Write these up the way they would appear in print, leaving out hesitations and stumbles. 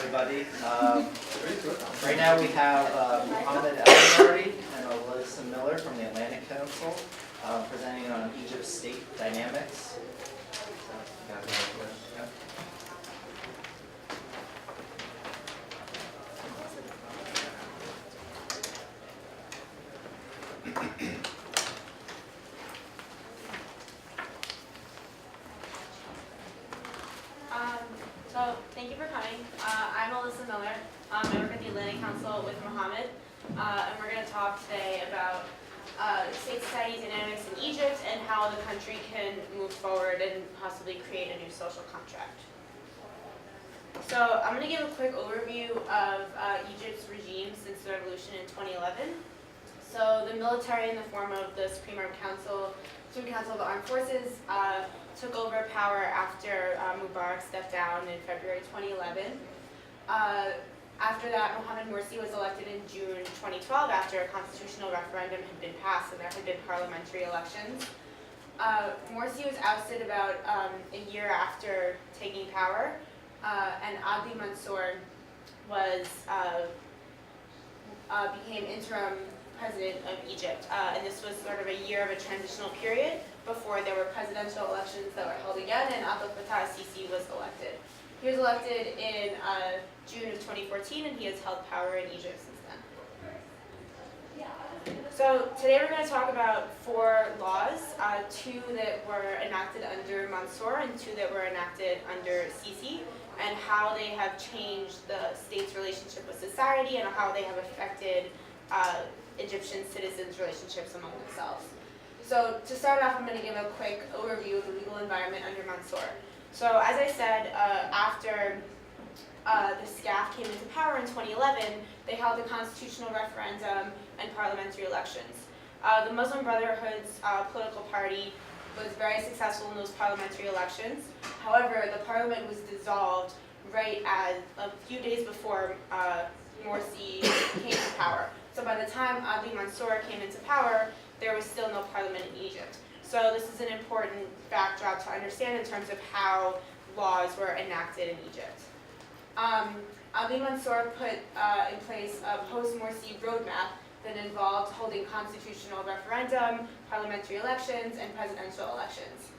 everybody. Right now we have Mohamed Elgohari and Elissa from the Atlantic Council presenting on Egypt's state dynamics. So thank you for coming. I'm Elissa. I work at the Atlantic Council with Mohamed, and we're going to talk today about state society dynamics in Egypt and how the country can move forward and possibly create a new social contract. So I'm going to give a quick overview of Egypt's regime since the revolution in 2011. So the military in the form of the Supreme Council of the Armed Forces took over power after Mubarak stepped down in February 2011. After that, Mohamed Morsi was elected in June 2012 after a constitutional referendum had been passed and there had been parliamentary elections. Morsi was ousted about a year after taking power, and Adli Mansour became interim president of Egypt, and this was sort of a year of a transitional period before there were presidential elections that were held again, and Abdel Fattah al-Sisi was elected. He was elected in June of 2014, and he has held power in Egypt since then. So today we're going to talk about 4 laws, 2 that were enacted under Mansour and 2 that were enacted under Sisi, and how they have changed the state's relationship with society and how they have affected Egyptian citizens' relationships among themselves. So to start off, I'm going to give a quick overview of the legal environment under Mansour. So as I said, after the SCAF came into power in 2011, they held a constitutional referendum and parliamentary elections. The Muslim Brotherhood's political party was very successful in those parliamentary elections. However, the parliament was dissolved right as a few days before Morsi came to power. So by the time Adli Mansour came into power, there was still no parliament in Egypt. So this is an important backdrop to understand in terms of how laws were enacted in Egypt. Adli Mansour put in place a post-Morsi roadmap that involved holding constitutional referendum, parliamentary elections, and presidential elections.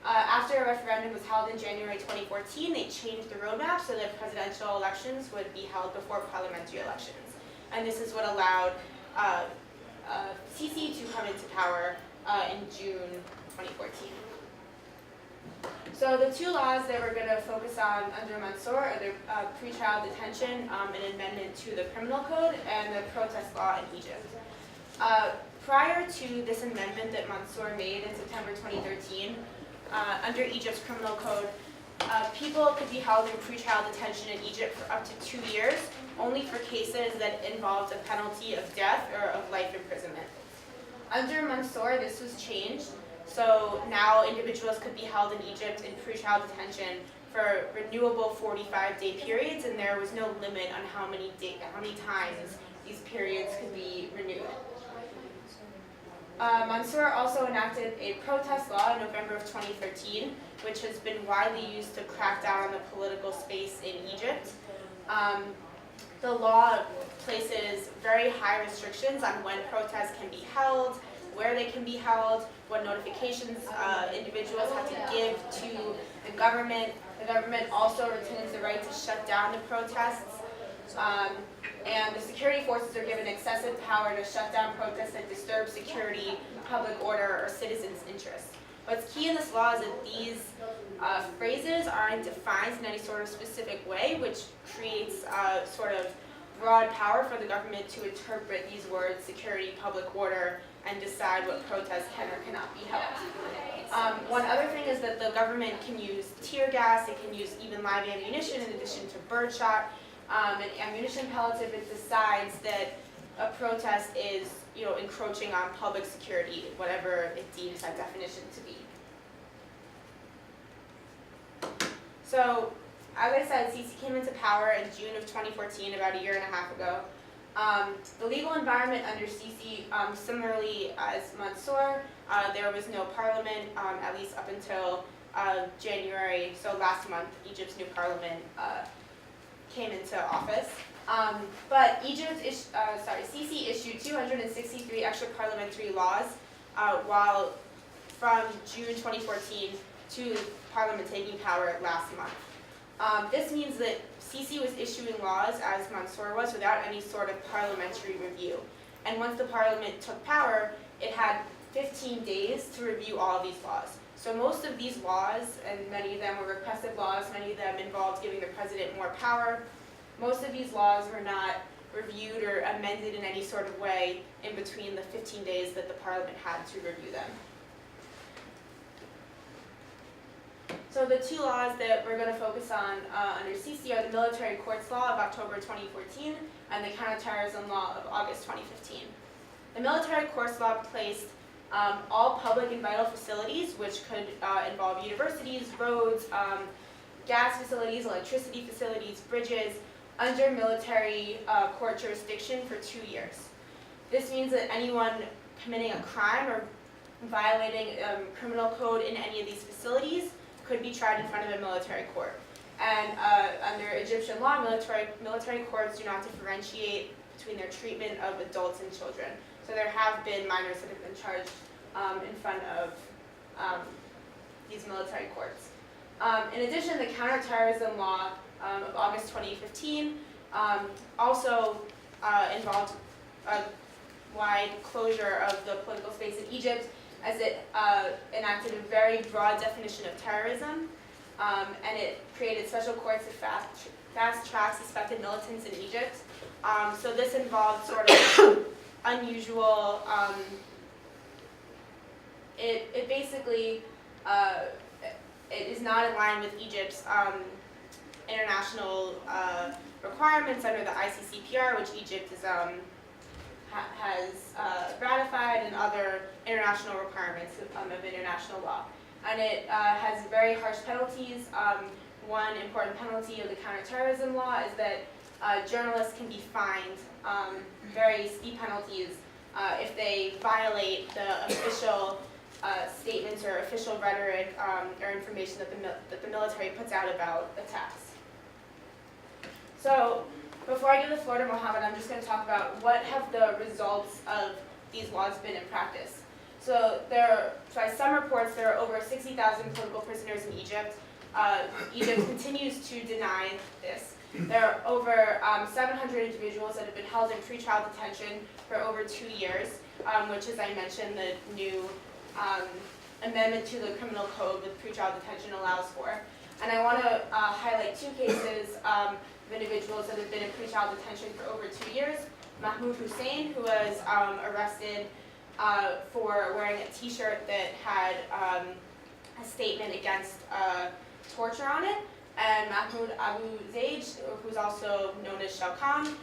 After a referendum was held in January 2014, they changed the roadmap so that presidential elections would be held before parliamentary elections. And this is what allowed Sisi to come into power in June 2014. So the 2 laws that we're going to focus on under Mansour are the pretrial detention, an amendment to the criminal code, and the protest law in Egypt. Prior to this amendment that Mansour made in September 2013, under Egypt's criminal code, people could be held in pretrial detention in Egypt for up to 2 years, only for cases that involved a penalty of death or of life imprisonment. Under Mansour, this was changed, so now individuals could be held in Egypt in pretrial detention for renewable 45-day periods, and there was no limit on how many times these periods could be renewed. Mansour also enacted a protest law in November of 2013, which has been widely used to crack down on the political space in Egypt. The law places very high restrictions on when protests can be held, where they can be held, what notifications individuals have to give to the government. The government also retains the right to shut down the protests. And the security forces are given excessive power to shut down protests that disturb security, public order, or citizens' interests. What's key in this law is that these phrases aren't defined in any sort of specific way, which creates sort of broad power for the government to interpret these words, security, public order, and decide what protests can or cannot be held. One other thing is that the government can use tear gas, it can use even live ammunition in addition to birdshot, and ammunition pellets if it decides that a protest is, encroaching on public security, whatever it deems that definition to be. So, as I said, Sisi came into power in June of 2014, about a year and a half ago. The legal environment under Sisi, similarly as Mansour, there was no parliament, at least up until January, so last month, Egypt's new parliament came into office. But Sisi issued 263 extra parliamentary laws while from June 2014 to Parliament taking power last month. This means that Sisi was issuing laws as Mansour was without any sort of parliamentary review. And once the Parliament took power, it had 15 days to review all of these laws. So most of these laws, and many of them were repressive laws, many of them involved giving the president more power. Most of these laws were not reviewed or amended in any sort of way in between the 15 days that the Parliament had to review them. So the two laws that we're going to focus on under Sisi are the Military Courts Law of October 2014 and the Counterterrorism Law of August 2015. The Military Courts Law placed all public and vital facilities, which could involve universities, roads, gas facilities, electricity facilities, bridges, under military court jurisdiction for 2 years. This means that anyone committing a crime or violating criminal code in any of these facilities could be tried in front of a military court. And under Egyptian law, military courts do not differentiate between their treatment of adults and children. So there have been minors that have been charged in front of these military courts. In addition, the Counterterrorism Law of August 2015 also involved a wide closure of the political space in Egypt, as it enacted a very broad definition of terrorism, and it created special courts to fast-track suspected militants in Egypt. So this involved sort of unusual, it basically, it is not in line with Egypt's international requirements under the ICCPR, which Egypt is, has ratified, and other international requirements of international law. And it has very harsh penalties. One important penalty of the counterterrorism law is that journalists can be fined very steep penalties if they violate the official statements or official rhetoric or information that the military puts out about attacks. So before I give the floor to Mohamed, I'm just going to talk about what have the results of these laws been in practice. So by some reports, there are over 60,000 political prisoners in Egypt. Egypt continues to deny this. There are over 700 individuals that have been held in pretrial detention for over 2 years, which, as I mentioned, the new amendment to the criminal code with pretrial detention allows for. And I want to highlight two cases of individuals that have been in pretrial detention for over 2 years. Mahmoud Hussein, who was arrested for wearing a t-shirt that had a statement against torture on it, and Mahmoud Abu Zaid, who's also known as Shaukan,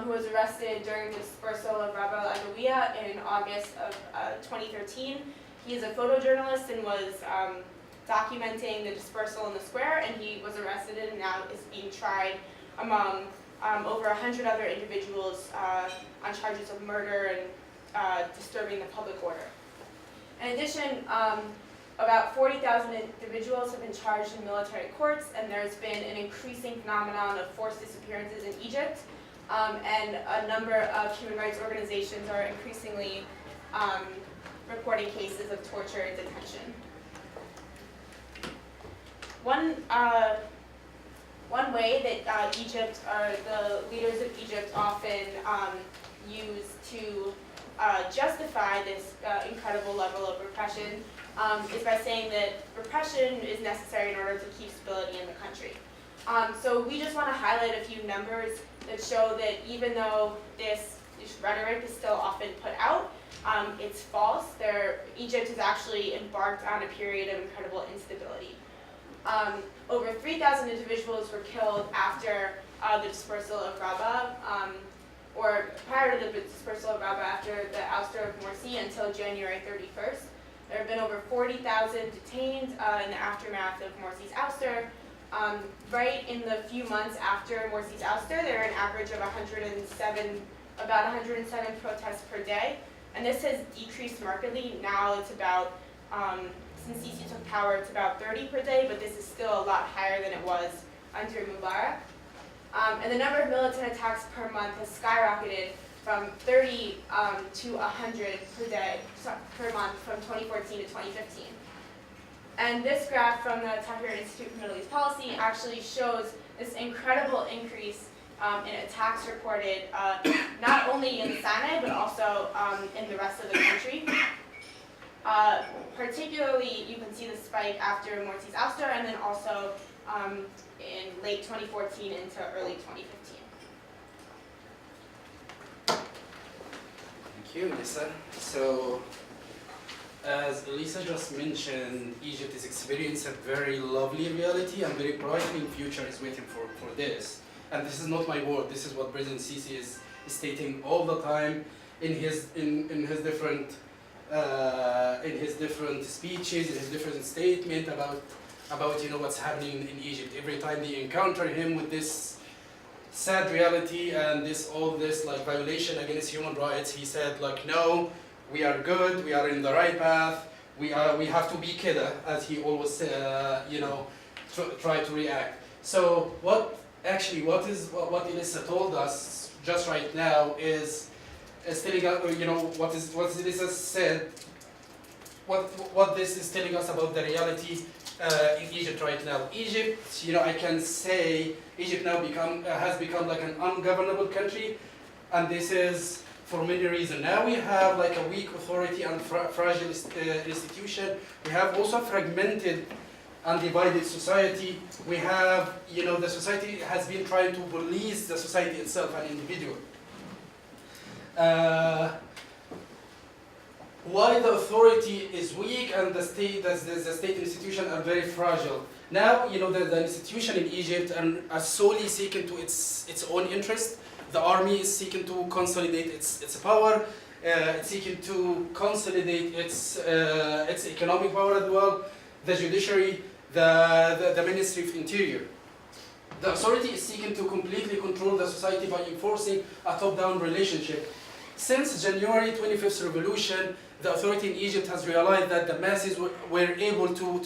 who was arrested during the dispersal of Rabah al-Adawiya in August of 2013. He is a photojournalist and was documenting the dispersal in the square, and he was arrested and now is being tried among over 100 other individuals on charges of murder and disturbing the public order. In addition, about 40,000 individuals have been charged in military courts, and there's been an increasing phenomenon of forced disappearances in Egypt, and a number of human rights organizations are increasingly reporting cases of torture and detention. One way that Egypt, or the leaders of Egypt, often use to justify this incredible level of repression is by saying that repression is necessary in order to keep stability in the country. So we just want to highlight a few numbers that show that even though this rhetoric is still often put out, it's false. Egypt has actually embarked on a period of incredible instability. Over 3,000 individuals were killed after the dispersal of Rabah, or prior to the dispersal of Rabah after the ouster of Morsi until January 31st. There have been over 40,000 detained in the aftermath of Morsi's ouster. Right in the few months after Morsi's ouster, there are an average of about 107 protests per day. And this has decreased markedly. Now it's about, since Sisi took power, it's about 30 per day, but this is still a lot higher than it was under Mubarak. And the number of militant attacks per month has skyrocketed from 30 to 100 per month from 2014 to 2015. And this graph from the Tahrir Institute for Middle East Policy actually shows this incredible increase in attacks reported not only in Sana'a but also in the rest of the country. Particularly, you can see the spike after Morsi's ouster, and then also in late 2014 into early 2015. Thank you, Elissa. So, as Elissa just mentioned, Egypt is experiencing a very lovely reality and very brightening future is waiting for this. And this is not my word. This is what President Sisi is stating all the time in his different speeches, in his different statement about what's happening in Egypt. Every time they encounter him with this sad reality and all this like violation against human rights, he said like, no, we are good, we are in the right path, we have to be kida, as he always try to react. So what Elissa told us just right now is telling us, what Elissa said, what this is telling us about the reality in Egypt right now. Egypt, I can say Egypt now has become like an ungovernable country, and this is for many reasons. Now we have like a weak authority and fragile institution. We have also a fragmented and divided society. We have, the society has been trying to police the society itself, an individual. Why the authority is weak and the state institution are very fragile. Now, the institution in Egypt are solely seeking to its own interest. The army is seeking to consolidate its power. It's seeking to consolidate its economic power as well. The judiciary, the Ministry of Interior. The authority is seeking to completely control the society by enforcing a top-down relationship. Since January 25th revolution, the authority in Egypt has realized that the masses were able to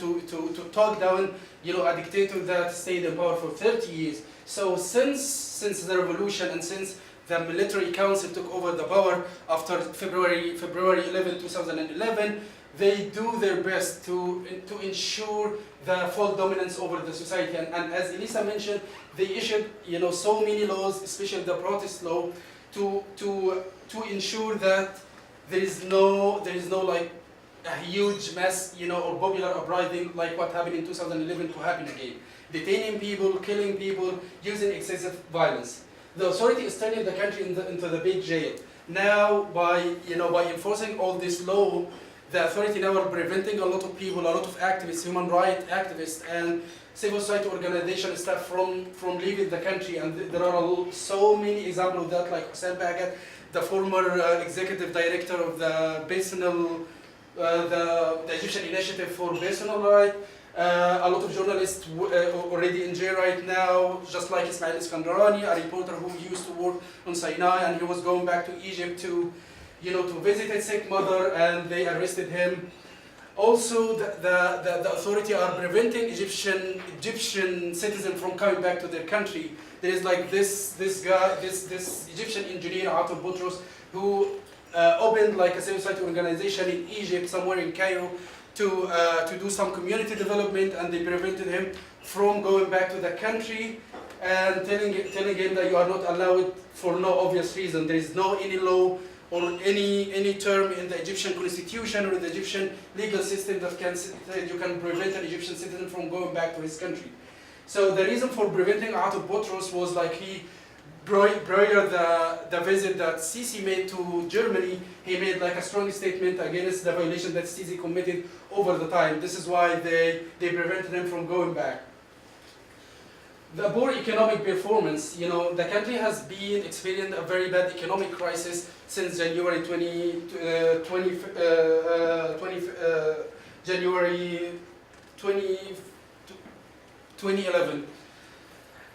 talk down, a dictator that stayed in power for 30 years. So since the revolution and since the military council took over the power after February 11, 2011, they do their best to ensure the full dominance over the society. And as Elissa mentioned, they issued so many laws, especially the protest law, to ensure that there is no like a huge mass or popular uprising like what happened in 2011 to happen again. Detaining people, killing people, using excessive violence. The authority is turning the country into the big jail. Now by enforcing all this law, the authority now are preventing a lot of people, a lot of activists, human rights activists, and civil society organization staff from leaving the country. And there are so many examples of that, like Hussein Bagat, the former executive director of the Egyptian Initiative for Personal Rights. A lot of journalists already in jail right now, just like Ismail Iskandarani, a reporter who used to work on Sinai, and he was going back to Egypt to visit his sick mother, and they arrested him. Also, the authority are preventing Egyptian citizens from coming back to their country. There is like this Egyptian engineer, Arthur Boutros, who opened like a civil society organization in Egypt, somewhere in Cairo, to do some community development, and they prevented him from going back to the country, and telling him that you are not allowed for no obvious reason. There is no any law or any term in the Egyptian constitution or the Egyptian legal system that you can prevent an Egyptian citizen from going back to his country. So the reason for preventing Arthur Boutros was like he, prior the visit that Sisi made to Germany, he made like a strong statement against the violation that Sisi committed over the time. This is why they prevented him from going back. The poor economic performance, the country has been experiencing a very bad economic crisis since January 2011.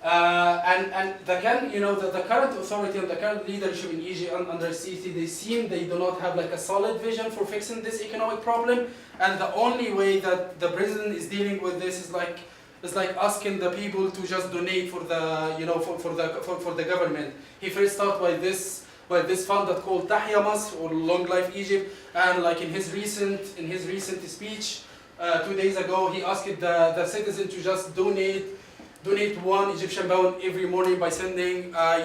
And the current authority and the current leadership in Egypt under Sisi, they do not have like a solid vision for fixing this economic problem. And the only way that the president is dealing with this is like It's like asking the people to just donate for the, for the government. He first started by this fund that called Tahya Masr, or Long Life Egypt, and like in his recent speech 2 days ago, he asked the citizen to just donate 1 Egyptian pound every morning by sending a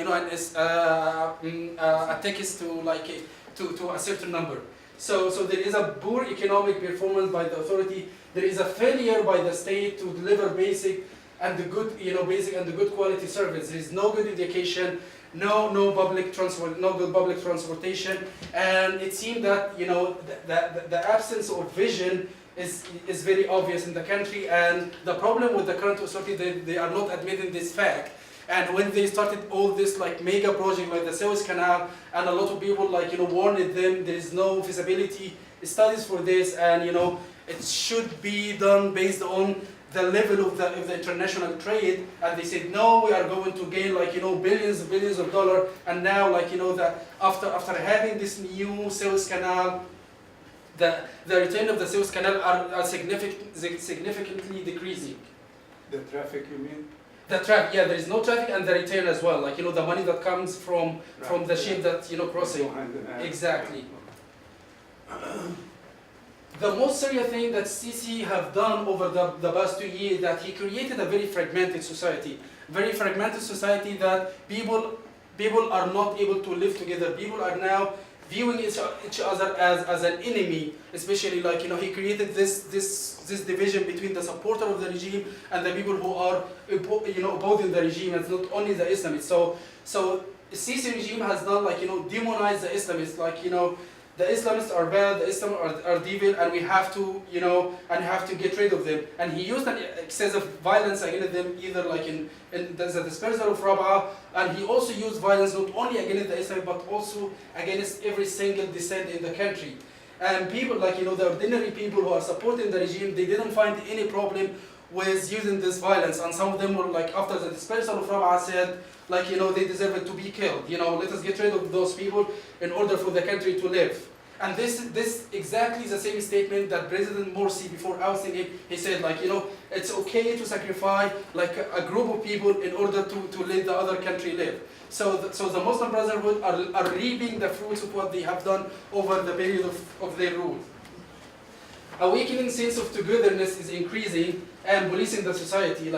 text to a certain number. So there is a poor economic performance by the authority. There is a failure by the state to deliver basic and the good quality service. There is no good education, no good public transportation, and it seemed that the absence of vision is very obvious in the country. And the problem with the current authority, they are not admitting this fact. And when they started all this like mega project like the Suez Canal, and a lot of people warned them there is no feasibility studies for this, and it should be done based on the level of the international trade, and they said no, we are going to gain billions of dollars, and now after having this new Suez Canal, the return of the Suez Canal are significantly decreasing. The traffic, you mean? The traffic, yeah, there is no traffic, and the return as well. The money that comes from the ship that crossing. Exactly. The most serious thing that Sisi have done over the past 2 years, that he created a very fragmented society. Very fragmented society that people are not able to live together. People are now viewing each other as an enemy, especially he created this division between the supporter of the regime and the people who are opposing the regime. It's not only the Islamists. So Sisi regime has done demonize the Islamists, the Islamists are bad, the Islamists are evil, and we have to have to get rid of them. And he used an excessive violence against them, either in the dispersal of Rabaa, and he also used violence not only against the Islamists but also against every single dissent in the country. And people the ordinary people who are supporting the regime, they didn't find any problem with using this violence, and some of them were after the dispersal of Rabaa said they deserve to be killed. Let us get rid of those people in order for the country to live. And this exactly the same statement that President Morsi, before ousting him, he said it's okay to sacrifice a group of people in order to let the other country live. So the Muslim Brotherhood are reaping the fruits of what they have done over the period of their rule. Awakening sense of togetherness is increasing and policing the society.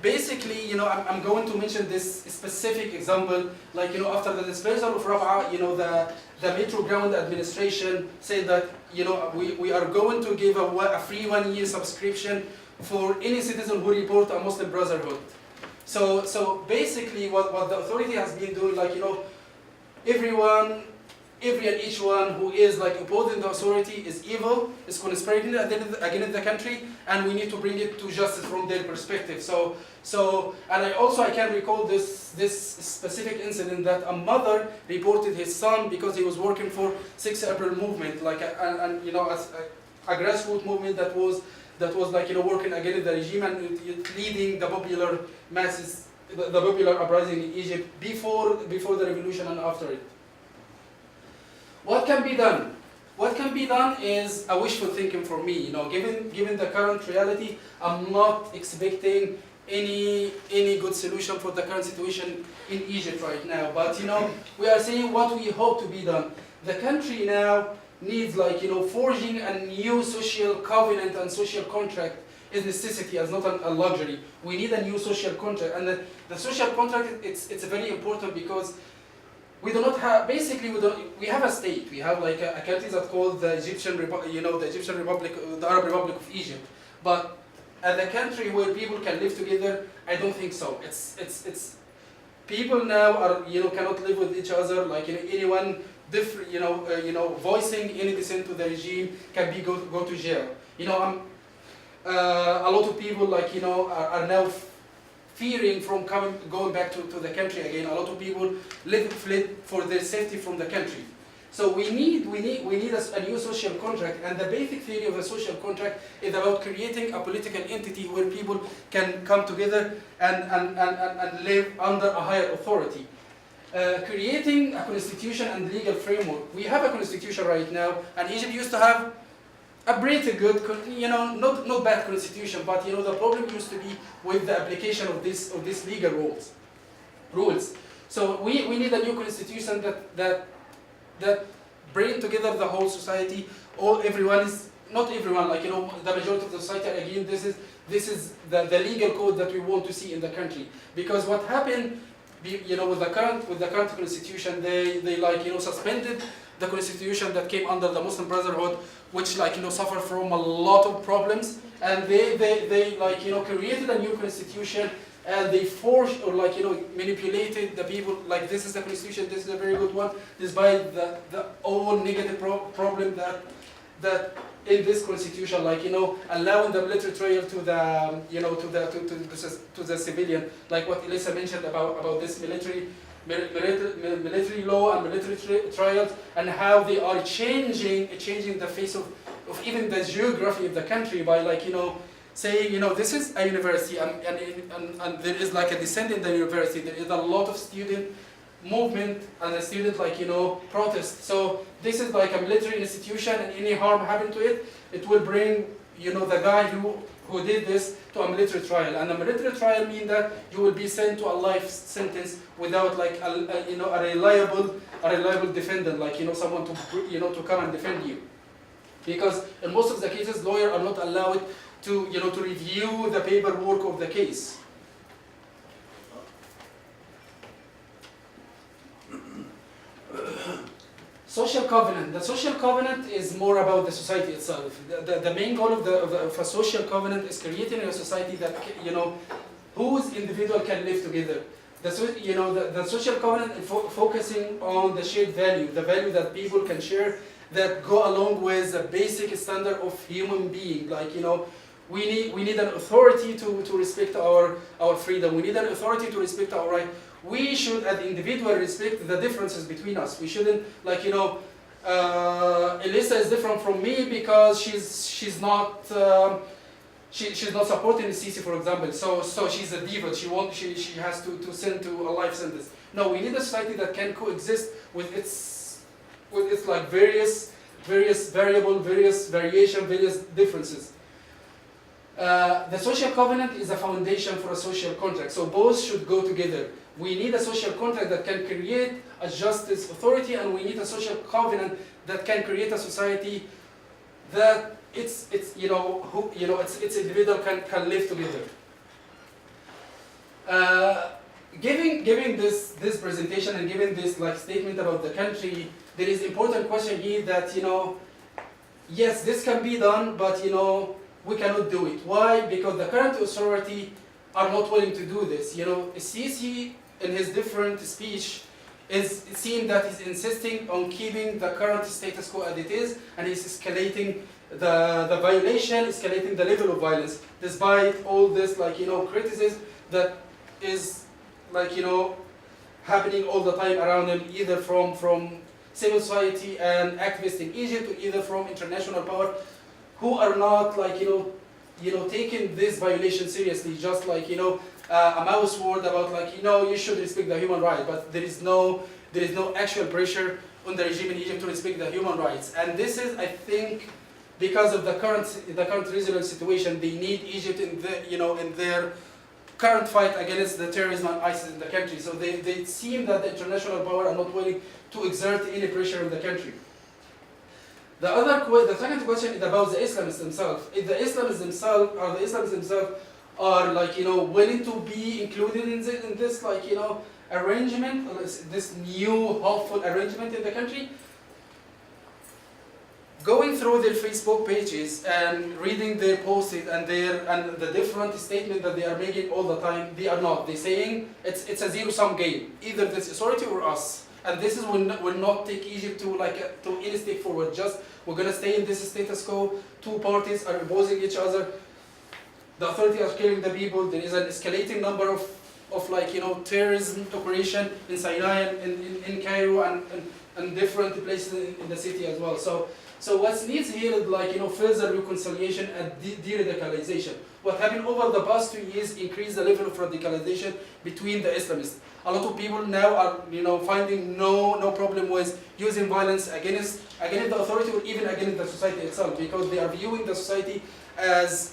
Basically, I'm going to mention this specific example. After the dispersal of Rabaa, the Metro Ground Administration said that we are going to give a free 1-year subscription for any citizen who report a Muslim Brotherhood. So basically, what the authority has been doing, every and each one who is opposing the authority is evil, is conspiring against the country, and we need to bring it to justice from their perspective. And I can recall this specific incident that a mother reported his son because he was working for 6 April movement, a grassroots movement that was working against the regime and leading the popular masses, the popular uprising in Egypt before the revolution and after it. What can be done? What can be done is a wishful thinking for me. Given the current reality, I'm not expecting any good solution for the current situation in Egypt right now. But we are saying what we hope to be done. The country now needs forging a new social covenant and social contract is necessity, as not a luxury. We need a new social contract, and the social contract it's very important because we do not have, we have a state. We have a country that's called the Egyptian Republic, the Arab Republic of Egypt. But as a country where people can live together, I don't think so. It's people now are cannot live with each other. Anyone different, voicing any dissent to the regime can be go to jail. A lot of people are now fearing from going back to the country again. A lot of people fled for their safety from the country. So we need a new social contract, and the basic theory of a social contract is about creating a political entity where people can come together and live under a higher authority. Creating a constitution and legal framework. We have a constitution right now, and Egypt used to have a pretty good, not bad constitution, but the problem used to be with the application of this legal rules. So we need a new constitution that bring together the whole society. Everyone is not everyone, the majority of the society. Again, this is the legal code that we want to see in the country. Because what happened, with the current constitution, they suspended the constitution that came under the Muslim Brotherhood, which suffered from a lot of problems, and they created a new constitution, and they forced or manipulated the people, this is the constitution, this is a very good one, despite the all negative problem that in this constitution, allowing the military trial to the civilian, like what Elissa mentioned about this military law and military trials, and how they are changing the face of even the geography of the country by saying this is a university and there is a dissent in the university. There is a lot of student movement and a student protest. So this is a military institution, and any harm happen to it, it will bring the guy who did this to a military trial. And a military trial means that you will be sent to a life sentence without a reliable defendant, someone to come and defend you. Because in most of the cases, lawyers are not allowed to review the paperwork of the case. Social covenant. The social covenant is more about the society itself. The main goal of a social covenant is creating a society that whose individual can live together. The social covenant is focusing on the shared value, the value that people can share, that go along with the basic standard of human being. We need an authority to respect our freedom. We need an authority to respect our right. We should, as individual, respect the differences between us. We shouldn't, Elissa is different from me because she's not supporting the Sisi, for example. So she's a diva. She has to send to a life sentence. No, we need a society that can coexist with its various variable, various variation, various differences. The social covenant is a foundation for a social contract. So both should go together. We need a social contract that can create a justice authority, and we need a social covenant that can create a society that its individual can live together. Giving this presentation and giving this statement about the country, there is important question here that yes, this can be done, but we cannot do it. Why? Because the current authority are not willing to do this. Sisi, in his different speech, is seen that he's insisting on keeping the current status quo as it is, and he's escalating the violation, escalating the level of violence, despite all this criticism that is happening all the time around him, either from civil society and activists in Egypt, or either from international power, who are not taking this violation seriously, just a mouse word about you should respect the human rights, but there is no actual pressure on the regime in Egypt to respect the human rights. And this is, I think, because of the current regional situation, they need Egypt in their current fight against the terrorism and ISIS in the country. So they seem that the international power are not willing to exert any pressure on the country. The second question is about the Islamists themselves. If the Islamists themselves are willing to be included in this arrangement, this new hopeful arrangement in the country. Going through their Facebook pages and reading their posts and the different statements that they are making all the time, they are not. They're saying it's a zero-sum game, either this authority or us. And this is will not take Egypt to any step forward. Just we're gonna stay in this status quo. Two parties are opposing each other. The authorities are killing the people. There is an escalating number of terrorism operation in Sinai and in Cairo and different places in the city as well. So So what's needs here is further reconciliation and de-radicalization. What happened over the past 2 years increased the level of radicalization between the Islamists. A lot of people now are finding no problem with using violence against the authority or even against the society itself, because they are viewing the society as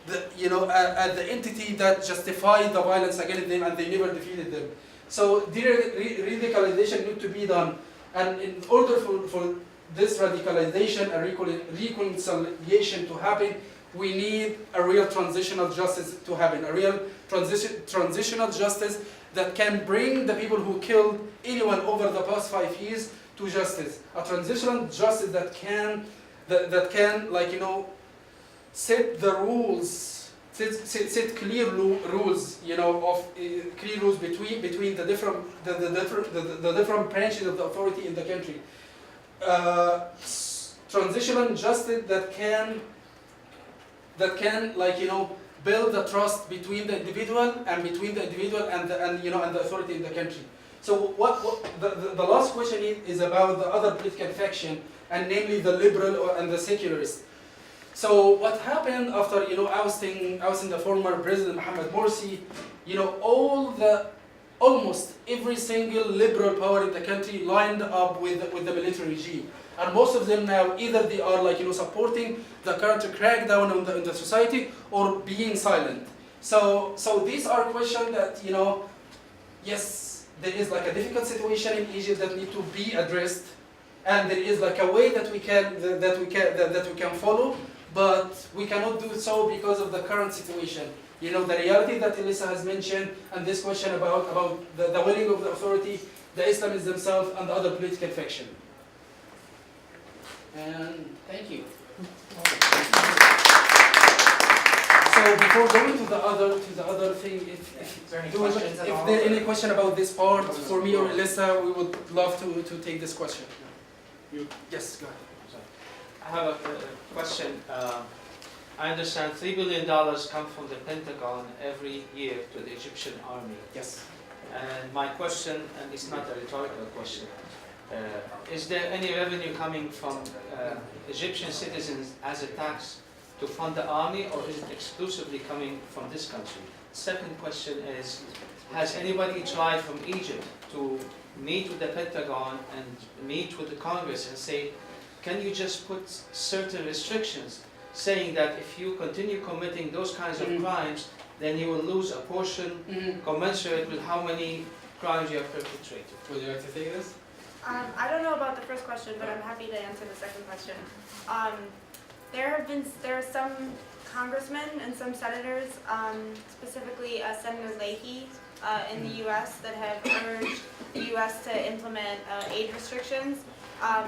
the entity that justified the violence against them, and they never defeated them. So de-radicalization need to be done, and in order for this radicalization and reconciliation to happen, we need a real transitional justice to happen, a real transitional justice that can bring the people who killed anyone over the past 5 years to justice. A transitional justice that can set the rules, set clear rules, clear rules between the different branches of the authority in the country. Transitional justice that can build the trust between the individual and the authority in the country. So the last question is about the other political faction, and namely the liberal and the secularist. So what happened after ousting the former president Mohamed Morsi? Almost every single liberal power in the country lined up with the military regime, and most of them now either they are supporting the current crackdown on the society or being silent. So these are questions that yes, there is a difficult situation in Egypt that need to be addressed, and there is a way that we can follow, but we cannot do so because of the current situation. The reality that Elissa has mentioned, and this question about the willing of the authority, the Islamists themselves, and the other political faction. And thank you. So before going to the other thing, if there are any question about this part for me or Elissa, we would love to take this question. Yes, go ahead. I have a question. I understand $3 billion come from the Pentagon every year to the Egyptian army. Yes. And my question, and it's not a rhetorical question, is there any revenue coming from Egyptian citizens as a tax to fund the army, or is it exclusively coming from this country? Second question is, has anybody tried from Egypt to meet with the Pentagon and meet with the Congress and say, can you just put certain restrictions saying that if you continue committing those kinds of crimes, then you will lose a portion commensurate with how many crimes you have perpetrated? Would you like to take this? I don't know about the first question, but I'm happy to answer the second question. There are some congressmen and some senators, specifically Senator Leahy in the U.S., that have urged the U.S. to implement aid restrictions.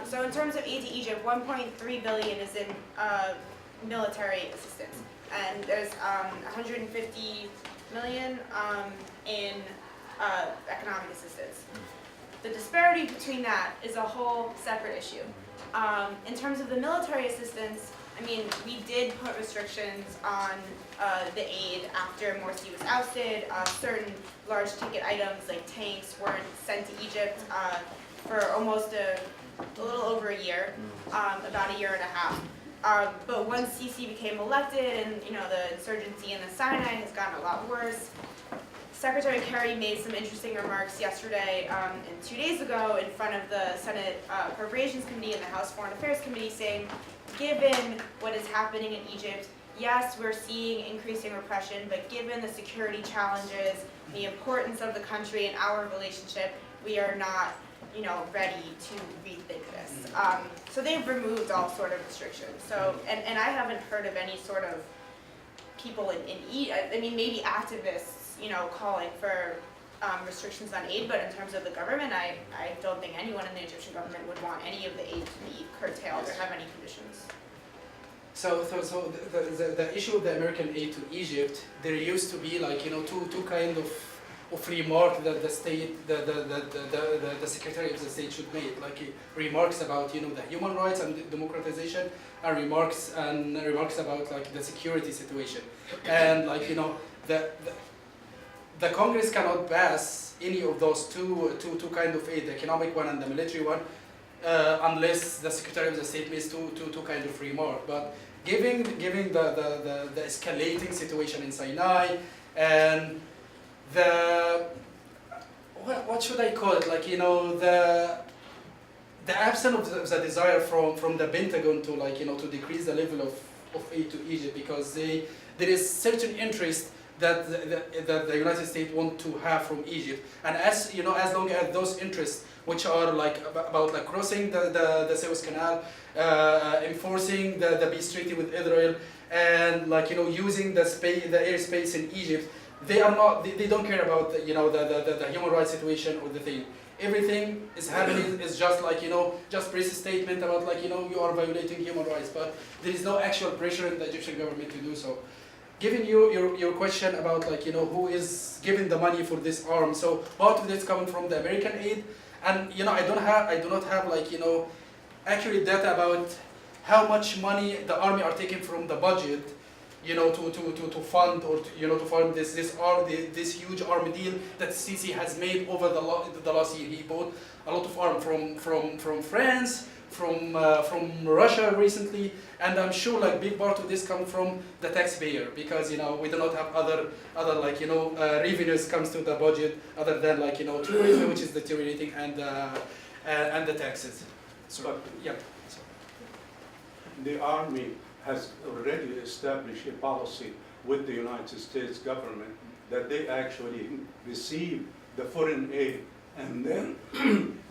So in terms of aid to Egypt, 1.3 billion is in military assistance, and there's 150 million in economic assistance. The disparity between that is a whole separate issue. In terms of the military assistance, I mean, we did put restrictions on the aid after Morsi was ousted. Certain large ticket items like tanks weren't sent to Egypt for almost a little over a year, about a year and a half. But once Sisi became elected, and the insurgency in the Sinai has gotten a lot worse, Secretary Kerry made some interesting remarks yesterday and 2 days ago in front of the Senate Appropriations Committee and the House Foreign Affairs Committee, saying, given what is happening in Egypt, yes, we're seeing increasing repression, but given the security challenges, the importance of the country and our relationship, we are not ready to rethink this. So they've removed all sort of restrictions. So, and I haven't heard of any sort of people I mean, maybe activists, calling for restrictions on aid, but in terms of the government, I don't think anyone in the Egyptian government would want any of the aid to be curtailed or have any conditions. So the issue of the American aid to Egypt, there used to be two kind of remark that the state, the Secretary of the State should make, remarks about the human rights and democratization, and remarks about the security situation, and the Congress cannot pass any of those two kind of aid, the economic one and the military one, unless the Secretary of the State makes two kind of remark. But given the escalating situation in Sinai and the what should I call it? Like, you know, the absence of the desire from the Pentagon to, like, you know, to decrease the level of aid to Egypt, because there is certain interest that the United States want to have from Egypt, and as you know, as long as those interests, which are like about like crossing the Suez Canal, enforcing the peace treaty with Israel, and, like, you know, using the airspace in Egypt, they don't care about the, you know, the human rights situation or the thing. Everything is happening is just, like, you know, just press a statement about, like, you know, you are violating human rights, but there is no actual pressure in the Egyptian government to do so. Given your question about, like, you know, who is giving the money for this arm, so part of this coming from the American aid, and, you know, I do not have, like, you know, accurate data about how much money the army are taking from the budget, you know, to fund, or to, you know, to fund this huge army deal that Sisi has made over the last year. He bought a lot of arms from France, from Russia recently, and I'm sure, like, big part of this comes from the taxpayer, because, you know, we do not have other like, you know, revenues comes to the budget other than, like, you know, tourism, which is deteriorating, and the taxes. So But yeah. the Army has already established a policy with the United States government that they actually receive the foreign aid and then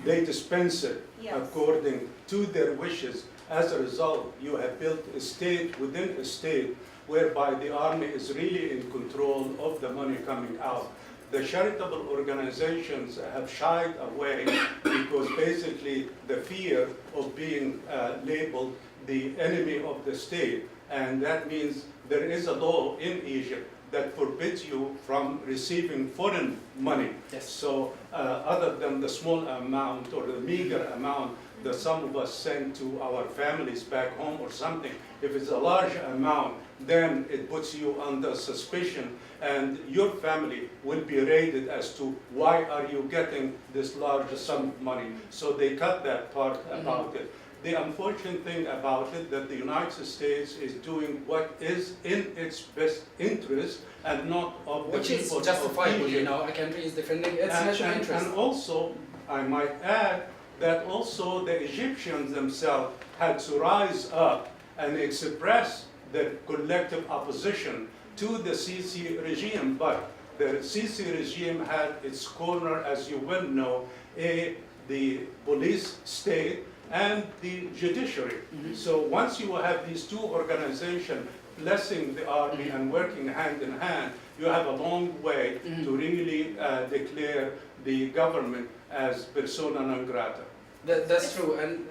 they dispense it Yes. according to their wishes. As a result, you have built a state within a state whereby the Army is really in control of the money coming out. The charitable organizations have shied away because basically the fear of being labeled the enemy of the state, and that means there is a law in Egypt that forbids you from receiving foreign money. Yes. So other than the small amount or the meager amount that some of us send to our families back home or something, if it's a large amount, then it puts you under suspicion and your family will be raided as to why are you getting this large sum of money. So they cut that part about it. The unfortunate thing about it that the United States is doing what is in its best interest and not of the Which people is justifiable, of you Egypt. know. A country is defending its national interest. And also, I might add that also the Egyptians themselves had to rise up and express their collective opposition to the Sisi regime. But the Sisi regime had its corner, as you well know, the police state and the judiciary. Mhm. So once you have these two organizations blessing the army and working hand in hand, you have a long way to really declare the government as persona non grata. That's true, and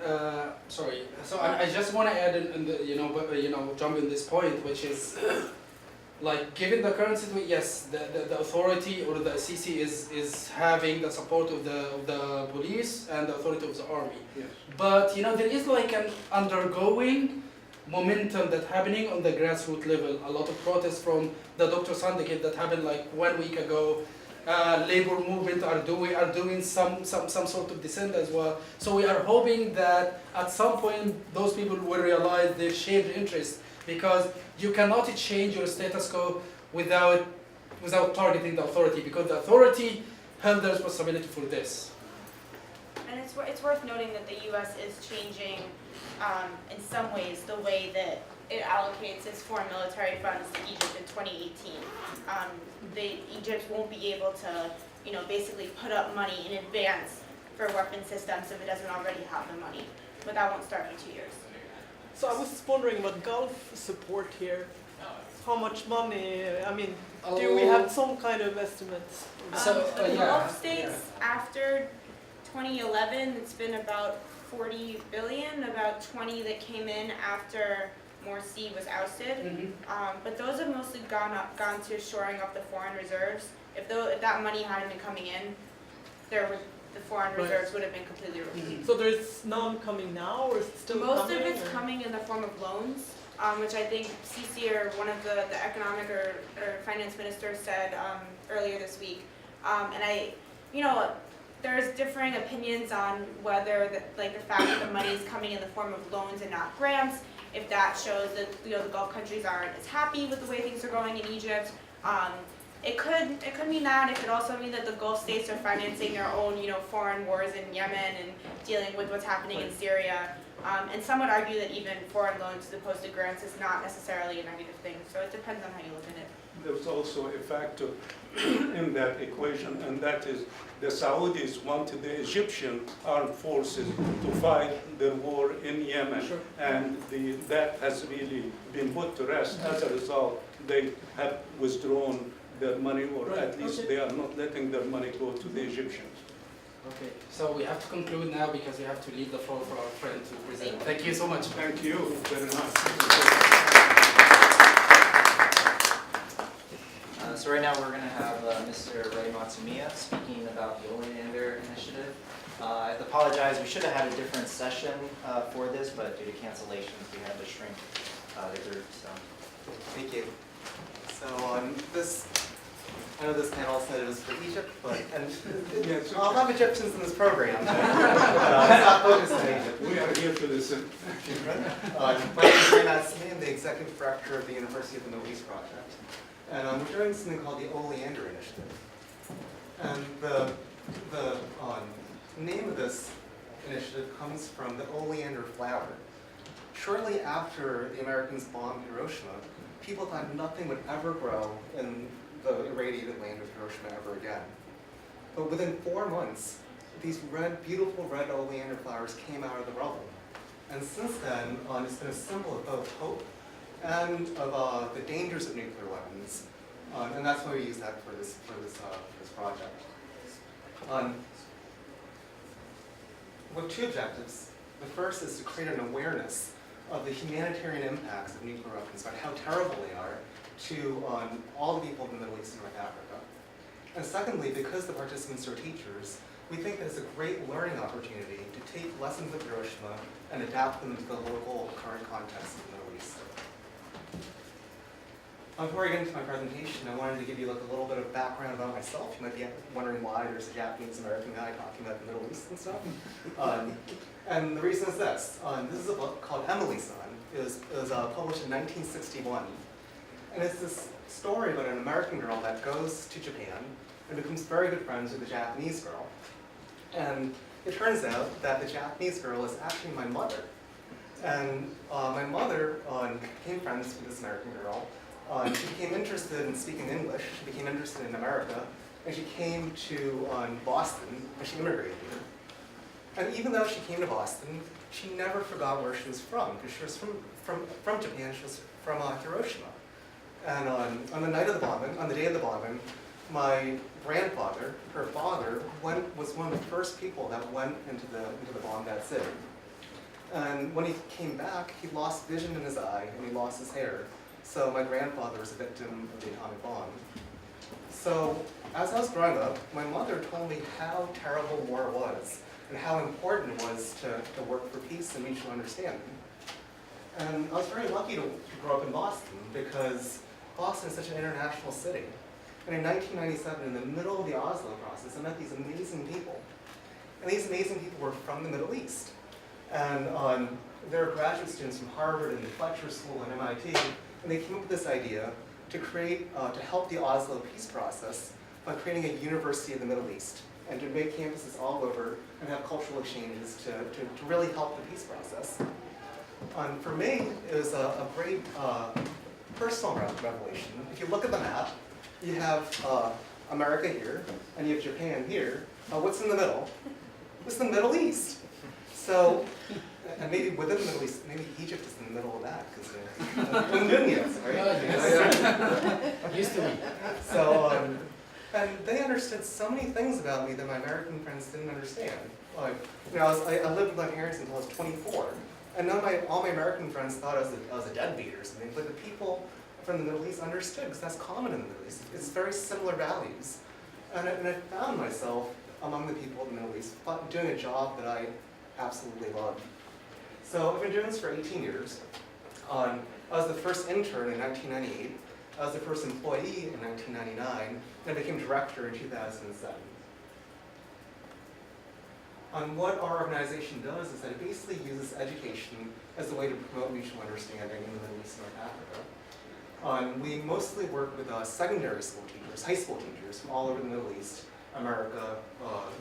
sorry. So I just want to add in the, you know, jump in this point, which is like, given the current situation, yes, the authority or the CC is having the support of the police and the authority of the army. Yes. But, you know, there is like an undergoing momentum that's happening on the grassroots level. A lot of protests from the doctor syndicate that happened like 1 week ago. Labor movement are doing some sort of dissent as well. So we are hoping that at some point those people will realize their shared interest, because you cannot change your status quo without targeting the authority, because the authority held the responsibility for this. And it's worth noting that the U.S. is changing, in some ways, the way that it allocates its foreign military funds to Egypt in 2018. Egypt won't be able to, you know, basically put up money in advance for weapon systems if it doesn't already have the money. But that won't start for 2 years. So I was wondering about Gulf support here. How much money? I mean, do we have some kind of estimates? The yeah, Gulf states, after 2011, it's been about 40 billion, about 20 that came in after Morsi was ousted. But those have mostly gone to shoring up the foreign reserves. If that money hadn't been coming in, the foreign reserves would have been completely removed. So there's none coming now, or is it still Most coming? of it's coming in the form of loans, which I think Sisi, or one of the economic or finance ministers, said earlier this week. And there's differing opinions on whether the fact that the money is coming in the form of loans and not grants, if that shows that the Gulf countries aren't as happy with the way things are going in Egypt. It could mean that. It could also mean that the Gulf states are financing their own foreign wars in Yemen and dealing with what's happening in Syria. And some would argue that even foreign loans as opposed to grants is not necessarily a negative thing. So it depends on how you look at it. There's also a factor in that equation, and that is the Saudis wanted the Egyptian armed forces to fight the war in Yemen, Sure. and that has really been put to rest. As a result, they have withdrawn their money, or Right. at least Okay. they are not letting their money go to the Egyptians. Okay, so we have to conclude now because we have to leave the floor for our friend to present. Thank you so much. Thank you very much. So right now we're going to have Mr. Ray Matsumiya speaking about the Oleander Initiative. I apologize, we should have had a different session for this, but due to cancellations, we had to shrink the group. So. Thank you. So I know this panel said it was for Egypt, but Yes, I'll have Egyptians in this program. It's not focused on Egypt. we are here to listen. My name is Ray Matsumiya. I'm the executive director of the University of the Middle East Project. And we're doing something called the Oleander Initiative. And the name of this initiative comes from the oleander flower. Shortly after the Americans bombed Hiroshima, people thought nothing would ever grow in the irradiated land of Hiroshima ever again. But within 4 months, these beautiful red oleander flowers came out of the rubble. And since then, it's been a symbol of both hope and of the dangers of nuclear weapons, and that's why we use that for this project. With 2 objectives. The first is to create an awareness of the humanitarian impacts of nuclear weapons, about how terrible they are to all the people in the Middle East and North Africa. And secondly, because the participants are teachers, we think that it's a great learning opportunity to take lessons of Hiroshima and adapt them to the local current context of the Middle East. Before I get into my presentation, I wanted to give you a little bit of background about myself. You might be wondering why there's a Japanese-American guy talking about the Middle East and stuff. And the reason is this. This is a book called Elissa. It was published in 1961. And it's this story about an American girl that goes to Japan and becomes very good friends with a Japanese girl. And it turns out that the Japanese girl is actually my mother. And my mother became friends with this American girl. She became interested in speaking English, she became interested in America, and she came to Boston, and she immigrated here. And even though she came to Boston, she never forgot where she was from, because she was from Japan, she was from Hiroshima. And on the night of the bombing, on the day of the bombing, my grandfather, her father, was one of the first people that went into the bombed city. And when he came back, he lost vision in his eye, and he lost his hair. So my grandfather was a victim of the atomic bomb. So as I was growing up, my mother told me how terrible war was and how important it was to work for peace and mutual understanding. And I was very lucky to grow up in Boston because Boston is such an international city. And in 1997, in the middle of the Oslo process, I met these amazing people. And these amazing people were from the Middle East. And they're graduate students from Harvard and the Fletcher School and MIT. And they came up with this idea to create, to help the Oslo peace process by creating a university of the Middle East and to make campuses all over and have cultural exchanges to really help the peace process. For me, it was a great personal revelation. If you look at the map, you have America here, and you have Japan here. What's in the middle? It's the Middle East. So, and maybe within the Middle East, maybe Egypt is in the middle of that, because right? Used to be. So, and they understood so many things about me that my American friends didn't understand. Like, I lived with my parents until I was 24, and all my American friends thought I was a deadbeat or something, but the people from the Middle East understood, because that's common in the Middle East. It's very similar values. And I found myself among the people of the Middle East doing a job that I absolutely love. So I've been doing this for 18 years. I was the first intern in 1998. I was the first employee in 1999, and I became director in 2007. What our organization does is that it basically uses education as a way to promote mutual understanding in the Middle East and North Africa. We mostly work with secondary school teachers, high school teachers from all over the Middle East, America,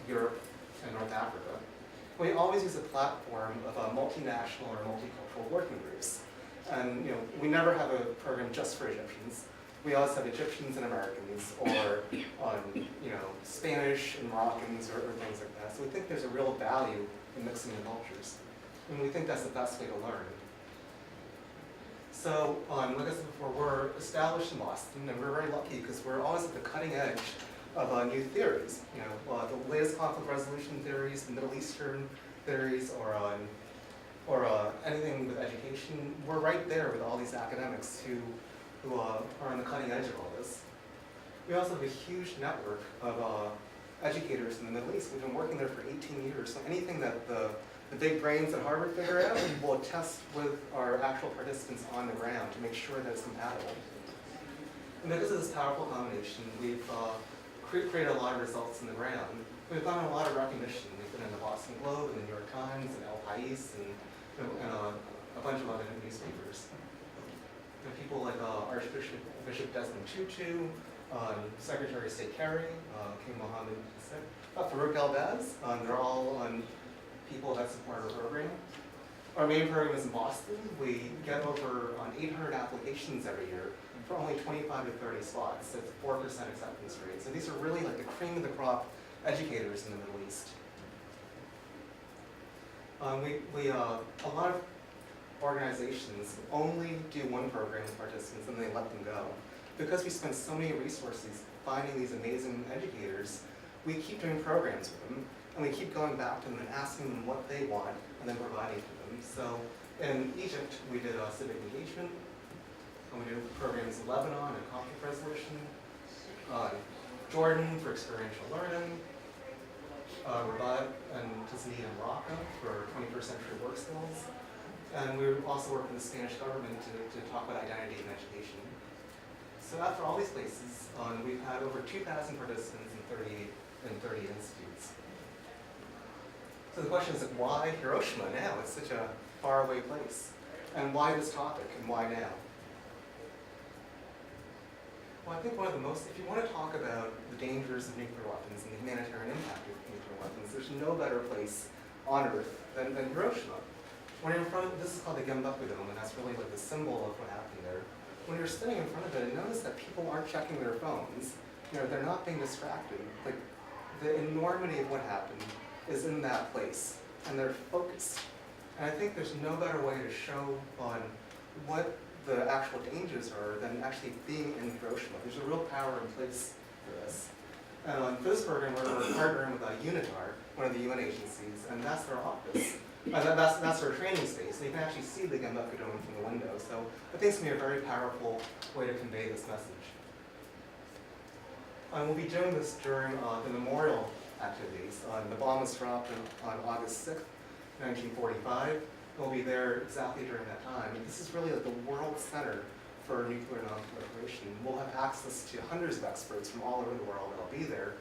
Europe, and North Africa. We always use a platform of multinational or multicultural working groups. And we never have a program just for Egyptians. We always have Egyptians and Americans, or Spanish and Moroccans, or things like that. So we think there's a real value in mixing the cultures, and we think that's the best way to learn. So, like I said before, we're established in Boston, and we're very lucky because we're always at the cutting edge of new theories. The latest conflict resolution theories, the Middle Eastern theories, or anything with education. We're right there with all these academics who are on the cutting edge of all this. We also have a huge network of educators in the Middle East. We've been working there for 18 years. So anything that the big brains at Harvard figure out, we'll test with our actual participants on the ground to make sure that it's compatible. And because of this powerful combination, we've created a lot of results on the ground. We've gotten a lot of recognition. We've been in the Boston Globe and the New York Times and El País and a bunch of other newspapers. People like Bishop Desmond Tutu, Secretary of State Kerry, King Mohamed, Farouk El-Baz. They're all people that support our program. Our main program is in Boston. We get over 800 applications every year for only 25 to 30 spots. So it's 4% acceptance rate. So these are really like the cream of the crop educators in the Middle East. A lot of organizations only do one program with participants and they let them go. Because we spend so many resources finding these amazing educators, we keep doing programs with them, and we keep going back to them and asking them what they want, and then providing to them. So in Egypt, we did civic engagement, and we did programs in Lebanon and conflict resolution, Jordan for experiential learning, Rabat and Tasnia in Morocco for 21st century work skills. And we also work with the Spanish government to talk about identity and education. So after all these places, we've had over 2,000 participants in 30 institutes. So the question is, like, why Hiroshima now? It's such a faraway place. And why this topic, and why now? Well, I think one of the most, if you want to talk about the dangers of nuclear weapons and the humanitarian impact of nuclear weapons, there's no better place on Earth than Hiroshima. When you're in front of, this is called the Genbaku Dome, and that's really like the symbol of what happened there. When you're sitting in front of it, notice that people aren't checking their phones. They're not being distracted. Like, the enormity of what happened is in that place, and they're focused. And I think there's no better way to show on what the actual dangers are than actually being in Hiroshima. There's a real power in place for this. And for this program, we're partnering with UNITAR, one of the UN agencies, and that's their office. That's their training space, and you can actually see the Genbaku Dome from the window. So I think it's going to be a very powerful way to convey this message. We'll be doing this during the memorial activities. The bomb was dropped on August 6th, 1945. We'll be there exactly during that time. And this is really like the world center for nuclear non-proliferation. We'll have access to hundreds of experts from all over the world that'll be there.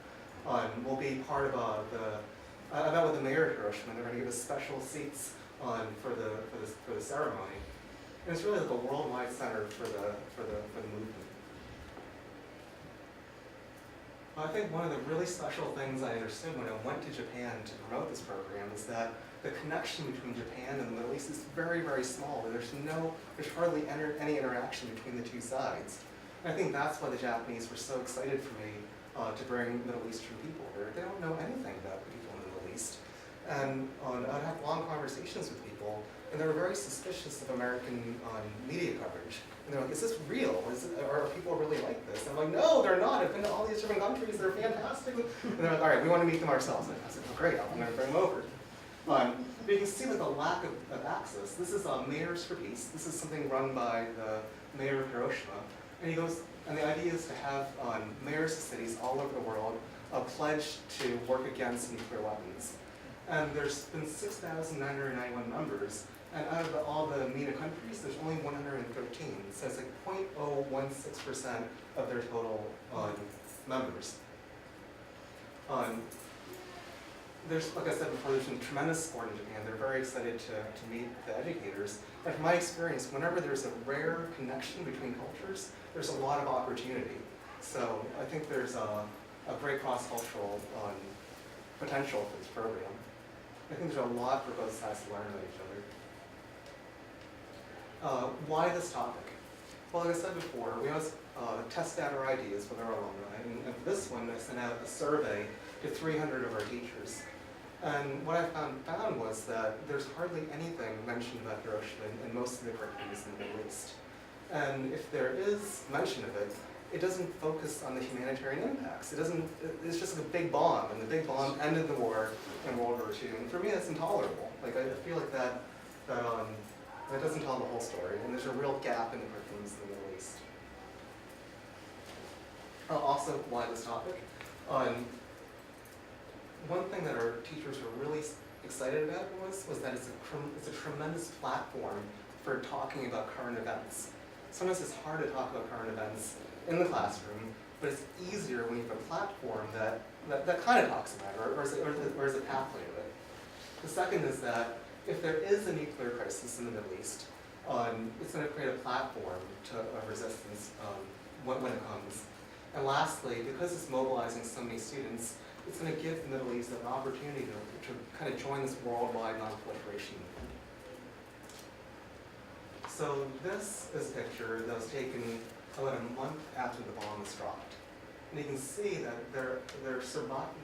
We'll be part of I met with the mayor of Hiroshima. They're going to give us special seats for the ceremony. And it's really like a worldwide center for the movement. I think one of the really special things I understood when I went to Japan to promote this program is that the connection between Japan and the Middle East is very, very small. There's hardly any interaction between the two sides. And I think that's why the Japanese were so excited for me to bring Middle Eastern people there. They don't know anything about the people in the Middle East. And I'd have long conversations with people, and they were very suspicious of American media coverage. And they're like, is this real? Are people really like this? And I'm like, no, they're not. I've been to all these different countries. They're fantastic. And they're like, all right, we want to meet them ourselves. And I said, oh, great, I'm going to bring them over. But you can see the lack of access. This is Mayors for Peace. This is something run by the mayor of Hiroshima. And he goes, and the idea is to have mayors of cities all over the world pledge to work against nuclear weapons. And there's been 6,991 members. And out of all the MENA countries, there's only 113. So it's like 0.016% of their total members. there's, like I said before, there's been tremendous support in Japan. They're very excited to meet the educators. And from my experience, whenever there's a rare connection between cultures, there's a lot of opportunity. So I think there's a great cross-cultural potential for this program. I think there's a lot for both sides to learn about each other. Why this topic? Well, like I said before, we always test out our ideas with our alumni. And for this one, I sent out a survey to 300 of our teachers. And what I found was that there's hardly anything mentioned about Hiroshima in most of the curriculums in the Middle East. And if there is mention of it, it doesn't focus on the humanitarian impacts. It's just a big bomb, and the big bomb ended the war in World War II. And for me, that's intolerable. Like, I feel like that doesn't tell the whole story, and there's a real gap in the curriculums in the Middle East. Also, why this topic? One thing that our teachers were really excited about was that it's a tremendous platform for talking about current events. Sometimes it's hard to talk about current events in the classroom, but it's easier when you have a platform that kind of talks about it, or is a pathway to it. The second is that if there is a nuclear crisis in the Middle East, it's going to create a platform of resistance when it comes. And lastly, because it's mobilizing so many students, it's going to give the Middle East an opportunity to kind of join this worldwide non-proliferation movement. So this is a picture that was taken about a month after the bomb was dropped. And you can see that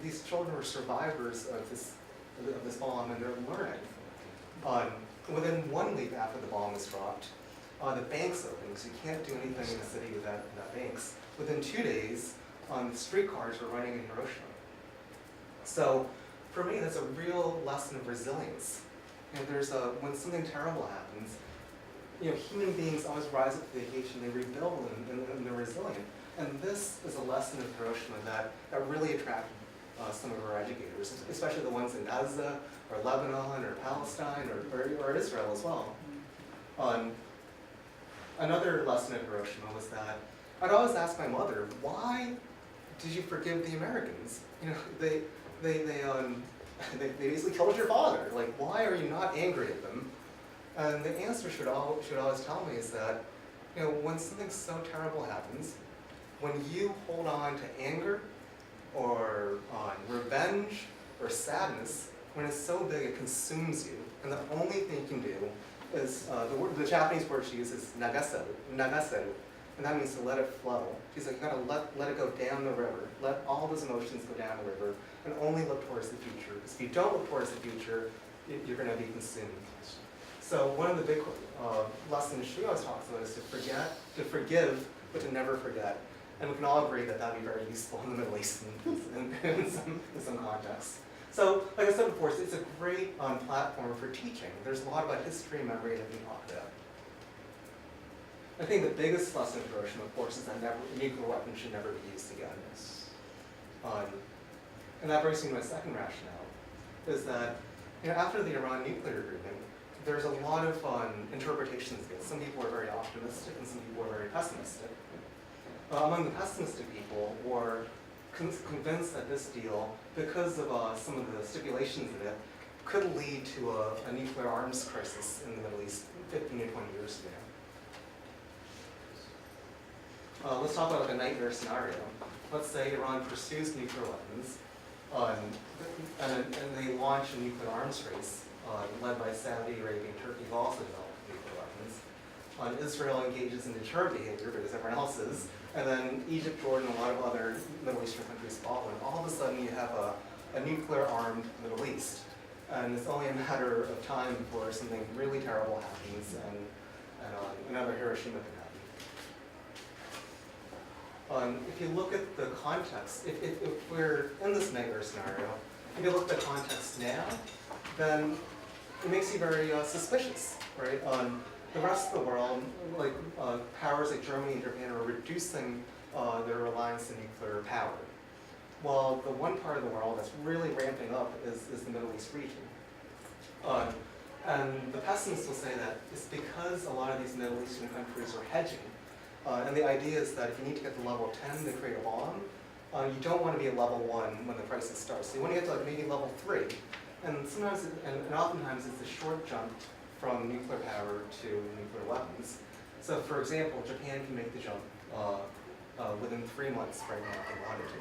these children were survivors of this bomb, and they're learning. Within 1 week after the bomb was dropped, the banks opened, because you can't do anything in the city without banks. Within 2 days, the streetcars were running in Hiroshima. So for me, that's a real lesson of resilience. When something terrible happens, human beings always rise up to the occasion, they rebuild, and they're resilient. And this is a lesson of Hiroshima that really attracted some of our educators, especially the ones in Gaza, or Lebanon, or Palestine, or Israel as well. Another lesson at Hiroshima was that I'd always ask my mother, why did you forgive the Americans? They basically killed your father. Like, why are you not angry at them? And the answer should always tell me is that, when something so terrible happens, when you hold on to anger, or revenge, or sadness, when it's so big it consumes you, and the only thing you can do is, the Japanese word she uses is nagaseru, and that means to let it flow. She's like, you gotta let it go down the river, let all those emotions go down the river, and only look towards the future. Because if you don't look towards the future, you're gonna be consumed. So one of the big lessons she always talks about is to forgive, but to never forget. And we can all agree that that'd be very useful in the Middle East in some contexts. So, like I said before, it's a great platform for teaching. There's a lot about history and memory that we talk about. I think the biggest lesson of Hiroshima, of course, is that nuclear weapons should never be used again. And that brings me to my second rationale, is that after the Iran nuclear agreement, there's a lot of interpretations of it. Some people are very optimistic, and some people are very pessimistic. Among the pessimistic people were convinced that this deal, because of some of the stipulations in it, could lead to a nuclear arms crisis in the Middle East 15 to 20 years from now. Let's talk about a nightmare scenario. Let's say Iran pursues nuclear weapons, and they launch a nuclear arms race, led by Saudi Arabia and Turkey, who also developed nuclear weapons. Israel engages in deterrent behavior because everyone else is, and then Egypt, Jordan, and a lot of other Middle Eastern countries follow. And all of a sudden you have a nuclear-armed Middle East. And it's only a matter of time before something really terrible happens, and another Hiroshima can happen. If you look at the context, if we're in this nightmare scenario, if you look at the context now, then it makes you very suspicious, right? The rest of the world, like powers like Germany and Japan, are reducing their reliance on nuclear power. While the one part of the world that's really ramping up is the Middle East region. And the pessimists will say that it's because a lot of these Middle Eastern countries are hedging. And the idea is that if you need to get to level 10 to create a bomb, you don't want to be at level 1 when the crisis starts. So you want to get to like maybe level 3. And sometimes, and oftentimes it's a short jump from nuclear power to nuclear weapons. So for example, Japan can make the jump within 3 months right now if they wanted to.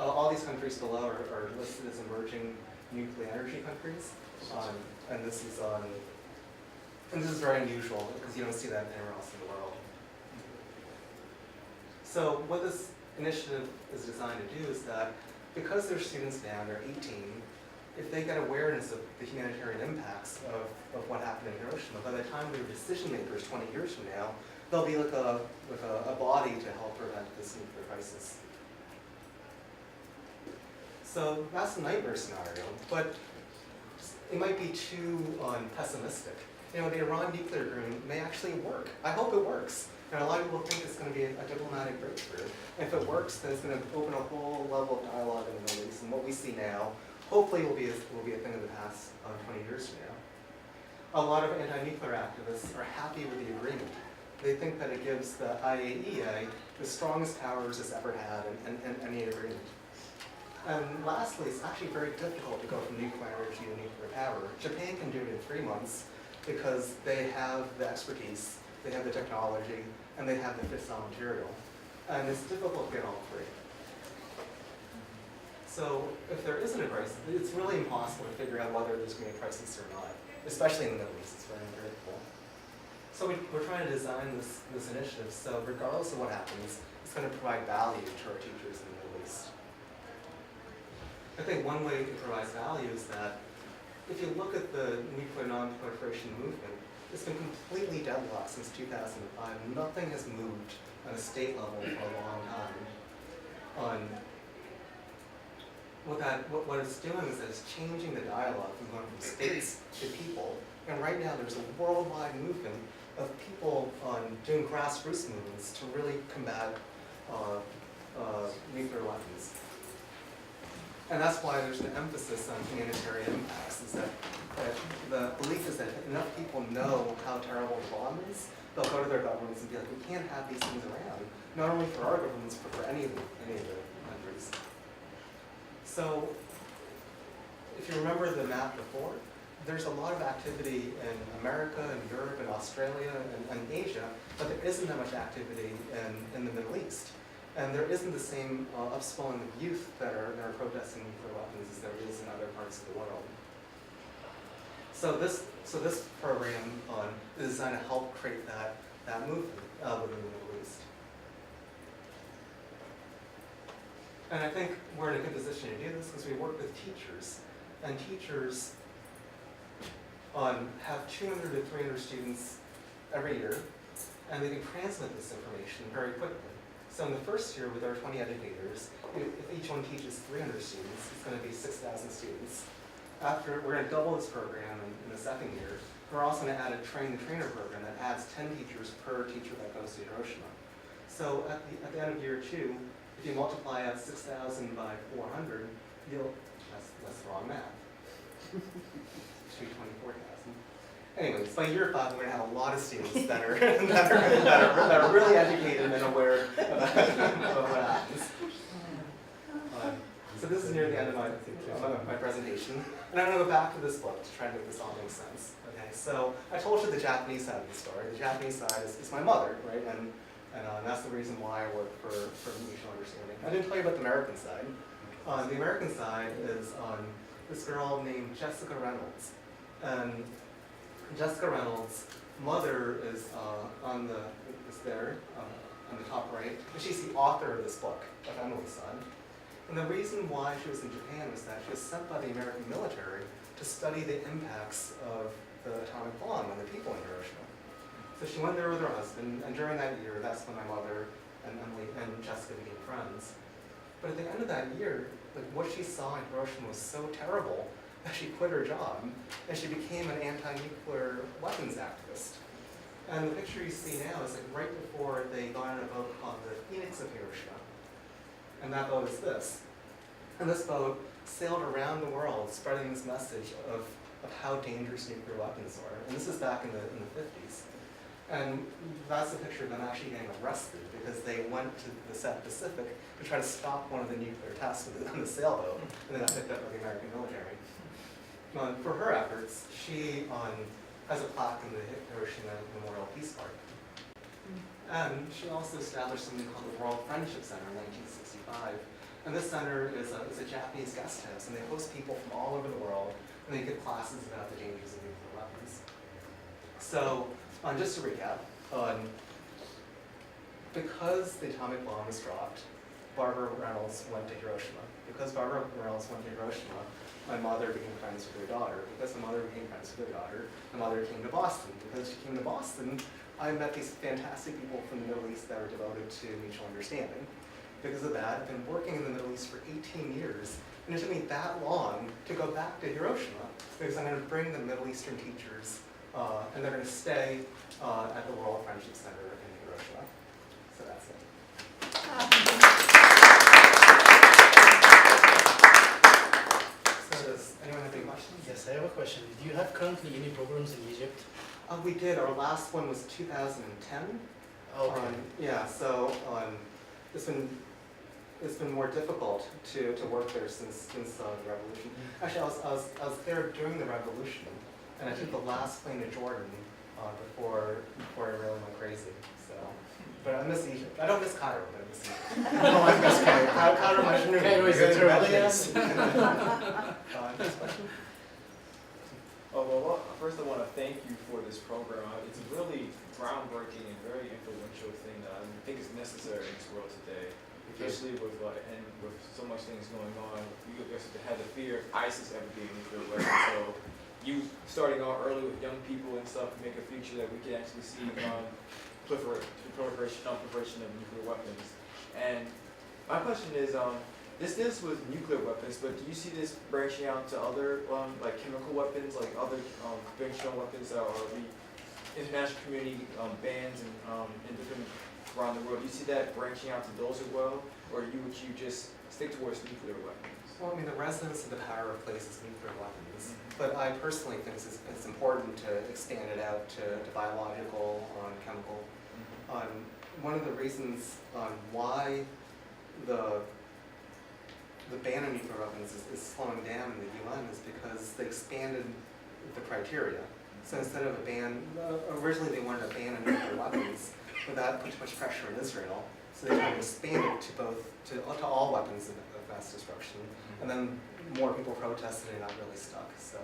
All these countries below are listed as emerging nuclear energy countries. And this is very unusual because you don't see that anywhere else in the world. So what this initiative is designed to do is that because they're students now, they're 18, if they get awareness of the humanitarian impacts of what happened in Hiroshima, by the time they're decision makers 20 years from now, they'll be like a body to help prevent this nuclear crisis. So that's a nightmare scenario, but it might be too pessimistic. You know, the Iran nuclear agreement may actually work. I hope it works. And a lot of people think it's going to be a diplomatic breakthrough. And if it works, then it's going to open a whole level of dialogue in the Middle East. And what we see now, hopefully, will be a thing of the past 20 years from now. A lot of anti-nuclear activists are happy with the agreement. They think that it gives the IAEA the strongest powers it's ever had in any agreement. And lastly, it's actually very difficult to go from nuclear energy to nuclear power. Japan can do it in 3 months because they have the expertise, they have the technology, and they have the fissile material. And it's difficult to get all 3. So if there isn't a crisis, it's really impossible to figure out whether there's going to be a crisis or not, especially in the Middle East. It's very unpredictable. So we're trying to design this initiative so regardless of what happens, it's going to provide value to our teachers in the Middle East. I think one way it provides value is that if you look at the nuclear non-proliferation movement, it's been completely deadlocked since 2005. Nothing has moved on a state level for a long time. What it's doing is that it's changing the dialogue from going from states to people. And right now there's a worldwide movement of people doing grassroots movements to really combat nuclear weapons. And that's why there's an emphasis on humanitarian impacts, is that the belief is that if enough people know how terrible the bomb is, they'll go to their governments and be like, we can't have these things around, not only for our governments, but for any of the countries. So, if you remember the map before, there's a lot of activity in America and Europe and Australia and Asia, but there isn't that much activity in the Middle East. And there isn't the same upswelling of youth that are protesting nuclear weapons as there is in other parts of the world. So this program is designed to help create that movement within the Middle East. And I think we're in a good position to do this because we work with teachers. And teachers have 200 to 300 students every year, and they can transmit this information very quickly. So in the first year with our 20 educators, if each one teaches 300 students, it's going to be 6,000 students. After, we're going to double this program in the second year. We're also going to add a train-the-trainer program that adds 10 teachers per teacher that goes to Hiroshima. So at the end of year 2, if you multiply out 6,000 by 400, that's the wrong math. It should be 24,000. Anyways, by year 5, we're going to have a lot of students that are really educated and aware of what happens. So this is near the end of my presentation. And I'm going to go back to this book to try to make this all make sense. Okay, so I told you the Japanese side of the story. The Japanese side is my mother, right? And that's the reason why I work for mutual understanding. I didn't tell you about the American side. The American side is this girl named Jessica Reynolds. And Jessica Reynolds' mother is on the top right. And she's the author of this book, of Emily's Son. And the reason why she was in Japan was that she was sent by the American military to study the impacts of the atomic bomb on the people in Hiroshima. So she went there with her husband, and during that year, that's when my mother and Emily and Jessica became friends. But at the end of that year, like what she saw in Hiroshima was so terrible that she quit her job, and she became an anti-nuclear weapons activist. And the picture you see now is like right before they got on a boat called the Phoenix of Hiroshima. And that boat is this. And this boat sailed around the world spreading this message of how dangerous nuclear weapons are. And this is back in the 50s. And that's a picture of them actually getting arrested because they went to the South Pacific to try to stop one of the nuclear tests on the sailboat, and then got picked up by the American military. For her efforts, she has a plaque in the Hiroshima Memorial Peace Park. And she also established something called the World Friendship Center in 1965. And this center is a Japanese guest house, and they host people from all over the world, and they give classes about the dangers of nuclear weapons. So, just to recap, because the atomic bomb was dropped, Barbara Reynolds went to Hiroshima. Because Barbara Reynolds went to Hiroshima, my mother became friends with her daughter. Because the mother became friends with her daughter, the mother came to Boston. Because she came to Boston, I met these fantastic people from the Middle East that were devoted to mutual understanding. Because of that, I've been working in the Middle East for 18 years, and it took me that long to go back to Hiroshima, because I'm going to bring the Middle Eastern teachers, and they're going to stay at the World Friendship Center in Hiroshima. So that's it. So does anyone have any questions? Yes, I have a question. Do you have currently any programs in Egypt? We did. Our last one was 2010. Okay. Yeah, so it's been more difficult to work there since the revolution. Actually, I was there during the revolution, and I took the last plane to Jordan before I really went crazy. So, but I miss Egypt. I don't miss Cairo, but I miss Egypt. I miss Cairo. Cairo much new. Cairo is a terrible place. Next question. Oh, well, first I want to thank you for this program. It's a really groundbreaking and very influential thing that I think is necessary in this world today, especially with so much things going on. You guys have the fear of ISIS ever being a nuclear weapon. So you starting out early with young people and stuff to make a future that we can actually see proliferation of nuclear weapons. And my question is, this deals with nuclear weapons, but do you see this branching out to other like chemical weapons, like other conventional weapons that are the international community bans in different around the world? Do you see that branching out to those as well, or would you just stick towards nuclear weapons? Well, I mean, the resonance of the power of places nuclear weapons, but I personally think it's important to expand it out to biological, chemical. One of the reasons why the ban on nuclear weapons is slowing down in the UN is because they expanded the criteria. So instead of a ban, originally they wanted a ban on nuclear weapons, but that put too much pressure on Israel. So they tried to expand it to all weapons of mass destruction. And then more people protested and it got really stuck. So.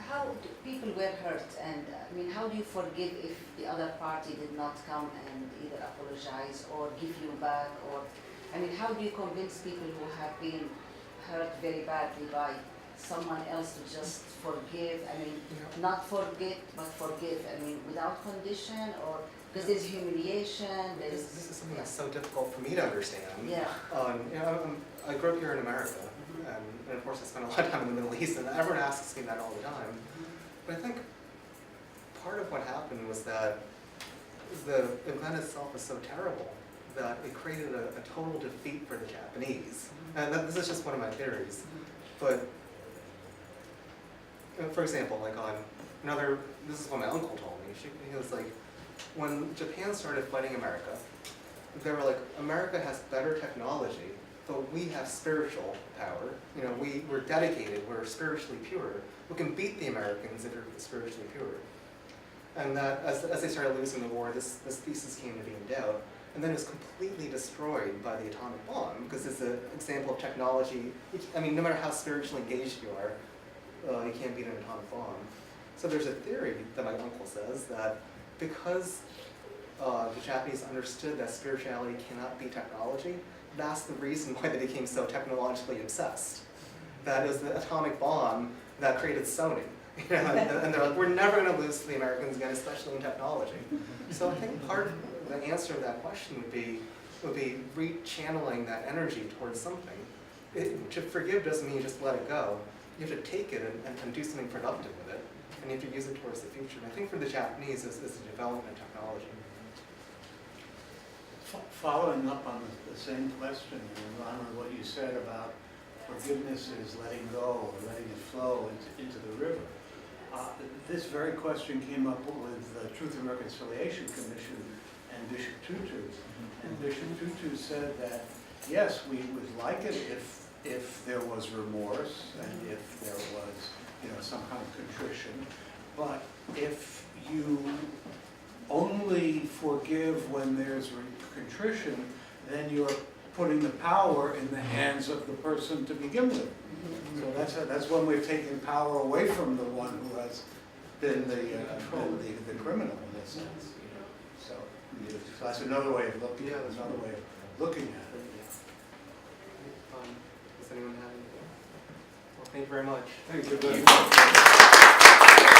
How do people were hurt, and I mean, how do you forgive if the other party did not come and either apologize or give you back, or I mean, how do you convince people who have been hurt very badly by someone else to just forgive? I mean, not forget, but forgive. I mean, without condition, or because there's humiliation. This is something that's so difficult for me to understand. Yeah. I grew up here in America, and of course I spent a lot of time in the Middle East, and everyone asks me that all the time. But I think part of what happened was that the event itself was so terrible that it created a total defeat for the Japanese. And this is just one of my theories. But for example, like this is what my uncle told me. He was like, when Japan started fighting America, they were like, America has better technology, but we have spiritual power. You know, we're dedicated, we're spiritually pure. We can beat the Americans if they're spiritually pure. And that, as they started losing the war, this thesis came to be in doubt. And then it was completely destroyed by the atomic bomb, because it's an example of technology. I mean, no matter how spiritually engaged you are, you can't beat an atomic bomb. So there's a theory that my uncle says that because the Japanese understood that spirituality cannot be technology, that's the reason why they became so technologically obsessed. That is the atomic bomb that created Sony. You know, and they're like, we're never going to lose to the Americans again, especially in technology. So I think part of the answer to that question would be rechanneling that energy towards something. To forgive doesn't mean you just let it go. You have to take it and do something productive with it, and you have to use it towards the future. And I think for the Japanese, it's the development of technology. Following up on the same question, Ron, what you said about forgiveness is letting go or letting it flow into the river. This very question came up with the Truth and Reconciliation Commission and Bishop Tutu. And Bishop Tutu said that, yes, we would like it if there was remorse and if there was, some kind of contrition. But if you only forgive when there's contrition, then you're putting the power in the hands of the person to begin with. So that's when we've taken power away from the one who has been the criminal in a sense. So that's another way of looking. Another way of looking at it. Does anyone have anything? Well, thank you very much. Thank you very much.